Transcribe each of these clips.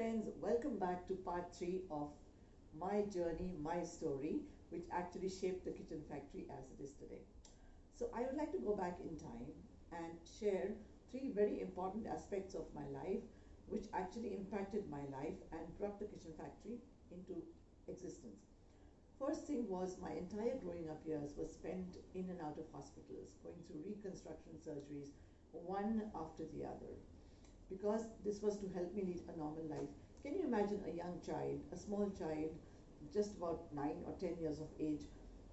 friends, welcome back to part 3 of my journey, my story, which actually shaped the kitchen factory as it is today. So I would like to go back in time and share 3 very important aspects of my life which actually impacted my life and brought the kitchen factory into existence. First thing was my entire growing up years was spent in and out of hospitals, going through reconstruction surgeries, one after the other, because this was to help me lead a normal life. Can you imagine a young child, a small child, just about 9 or 10 years of age,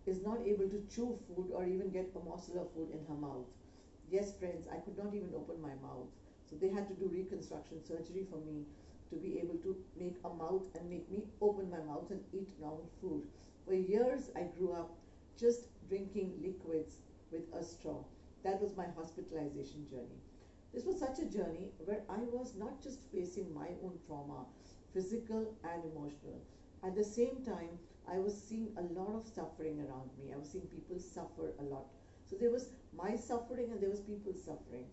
is not able to chew food or even get a morsel of food in her mouth? Yes, friends, I could not even open my mouth. So they had to do reconstruction surgery for me to be able to make a mouth and make me open my mouth and eat normal food. For years, I grew up just drinking liquids with a straw. That was my hospitalization journey. This was such a journey where I was not just facing my own trauma, physical and emotional. At the same time, I was seeing a lot of suffering around me. I was seeing people suffer a lot. So there was my suffering and there was people suffering.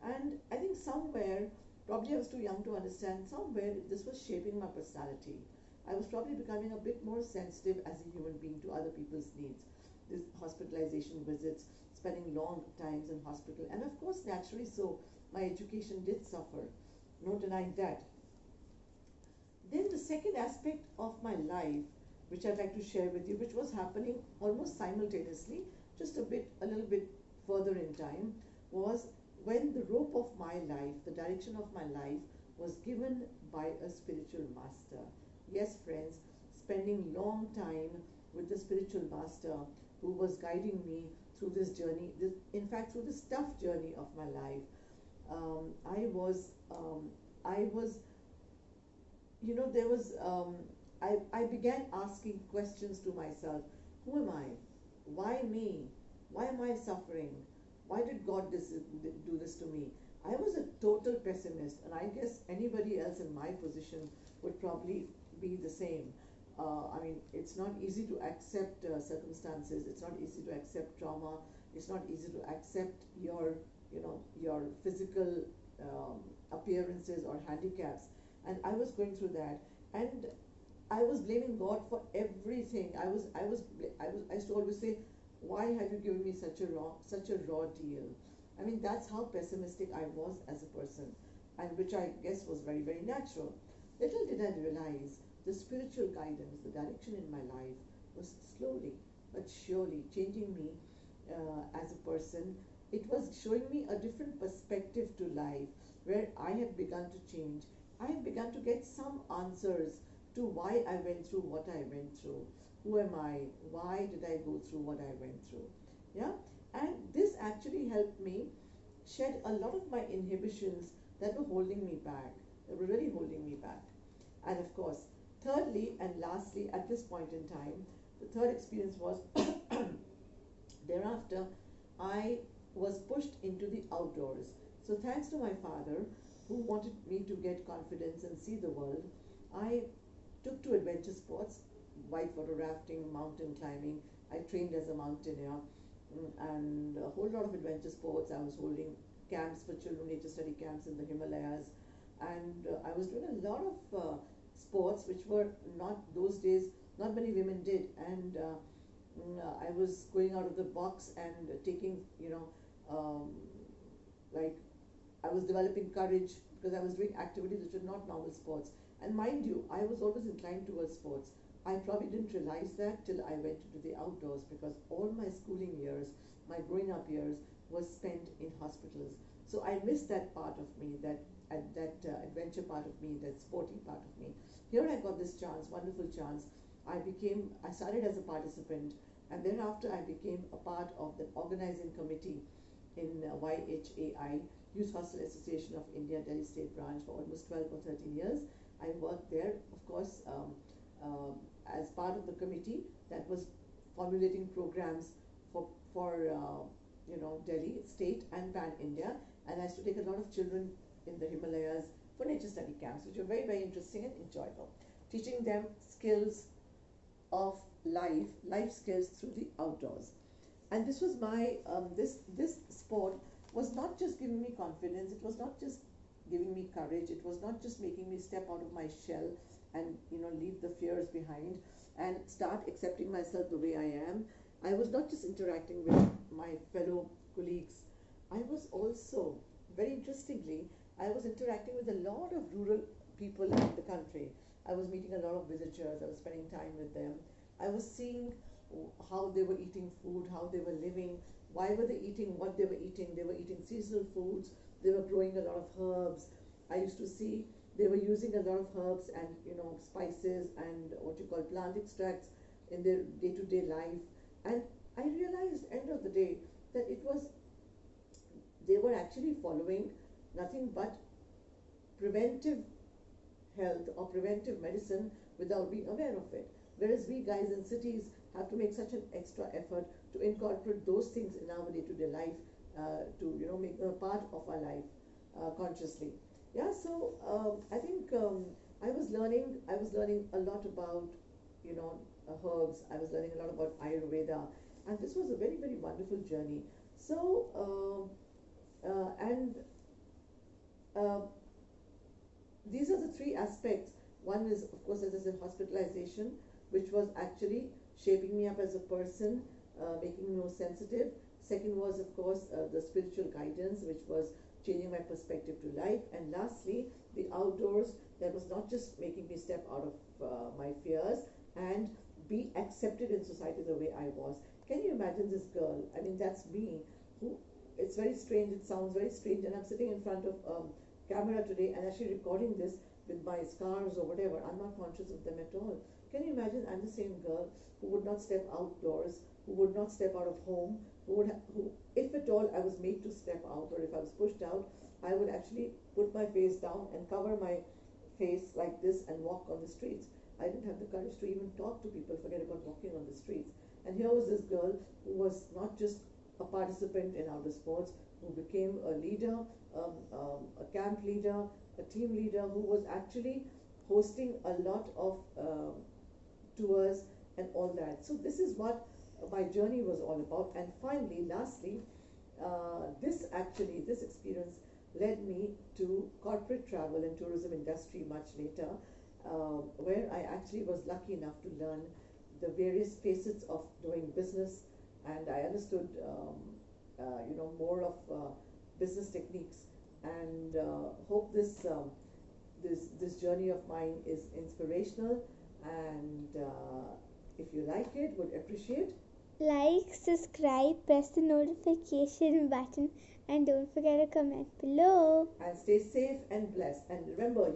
And I think somewhere, probably I was too young to understand, somewhere this was shaping my personality. I was probably becoming a bit more sensitive as a human being to other people's needs. This hospitalization visits, spending long times in hospital, and of course, naturally so, my education did suffer, no denying that. Then the second aspect of my life, which I'd like to share with you, which was happening almost simultaneously, just a little bit further in time, was when the rope of my life, the direction of my life, was given by a spiritual master. Yes, friends, spending long time with the spiritual master who was guiding me through this journey, in fact, through this tough journey of my life. I was, there was, I began asking questions to myself. Who am I? Why me? Why am I suffering? Why did God do this to me? I was a total pessimist, and I guess anybody else in my position would probably be the same. It's not easy to accept circumstances. It's not easy to accept trauma. It's not easy to accept your physical appearances or handicaps. And I was going through that, and I was blaming God for everything. I used to always say, why have you given me such a raw deal? I mean, that's how pessimistic I was as a person, and which I guess was very, very natural. Little did I realize the spiritual guidance, the direction in my life was slowly but surely changing me as a person. It was showing me a different perspective to life where I had begun to change. I had begun to get some answers to why I went through what I went through. Who am I? Why did I go through what I went through? Yeah, and this actually helped me shed a lot of my inhibitions that were holding me back, that were really holding me back. And of course, thirdly and lastly, at this point in time, the third experience was thereafter I was pushed into the outdoors. So thanks to my father, who wanted me to get confidence and see the world, I took to adventure sports, whitewater rafting, mountain climbing. I trained as a mountaineer, and a whole lot of adventure sports. I was holding camps for children, nature study camps in the Himalayas, and I was doing a lot of sports which were not, those days, not many women did. And I was going out of the box and taking, like, I was developing courage because I was doing activities which were not normal sports. And mind you, I was always inclined towards sports. I probably didn't realize that till I went into the outdoors, because all my schooling years, my growing up years, was spent in hospitals. So I missed that part of me, that adventure part of me, that sporty part of me. Here I got this chance, wonderful chance. I started as a participant, and thereafter I became a part of the organizing committee in YHAI, Youth Hostel Association of India, Delhi State Branch, for almost 12 or 13 years. I worked there, of course, as part of the committee that was formulating programs for Delhi State and Pan India, and I used to take a lot of children in the Himalayas for nature study camps, which were very, very interesting and enjoyable, teaching them skills of life skills through the outdoors. And this was my this sport was not just giving me confidence. It was not just giving me courage. It was not just making me step out of my shell and leave the fears behind and start accepting myself the way I am. I was not just interacting with my fellow colleagues. I was also, very interestingly, I was interacting with a lot of rural people in the country. I was meeting a lot of visitors. I was spending time with them. I was seeing how they were eating food, how they were living, why were they eating what they were eating. They were eating seasonal foods. They were growing a lot of herbs. I used to see they were using a lot of herbs and spices and what you call plant extracts in their day-to-day life. And I realized end of the day that it was they were actually following nothing but preventive health or preventive medicine without being aware of it. Whereas we guys in cities have to make such an extra effort to incorporate those things in our day-to-day life, to make them a part of our life consciously. Yeah, so I think I was learning a lot about herbs. I was learning a lot about Ayurveda, and this was a very very wonderful journey. So and uh, these are the three aspects. One is, of course, as I said, hospitalization, which was actually shaping me up as a person, making me more sensitive. Second was, of course, the spiritual guidance, which was changing my perspective to life. And lastly, the outdoors, that was not just making me step out of my fears and be accepted in society the way I was. Can you imagine this girl? I mean, that's me. Who? It's very strange. It sounds very strange. And I'm sitting in front of camera today and actually recording this with my scars or whatever. I'm not conscious of them at all. Can you imagine? I'm the same girl who would not step outdoors, who would not step out of home, who, if at all I was made to step out, or if I was pushed out, I would actually put my face down and cover my face like this and walk on the streets. I didn't have the courage to even talk to people, forget about walking on the streets. And here was this girl who was not just a participant in outdoor sports, who became a leader, a camp leader, a team leader, who was actually hosting a lot of tours and all that. So this is what my journey was all about. And finally, lastly, this experience led me to corporate travel and tourism industry much later, where I actually was lucky enough to learn the various facets of doing business, and I understood more of business techniques, and hope this journey of mine is inspirational, and if you like it, would appreciate. Like, subscribe, press the notification button, and don't forget to comment below. And stay safe and blessed. And remember,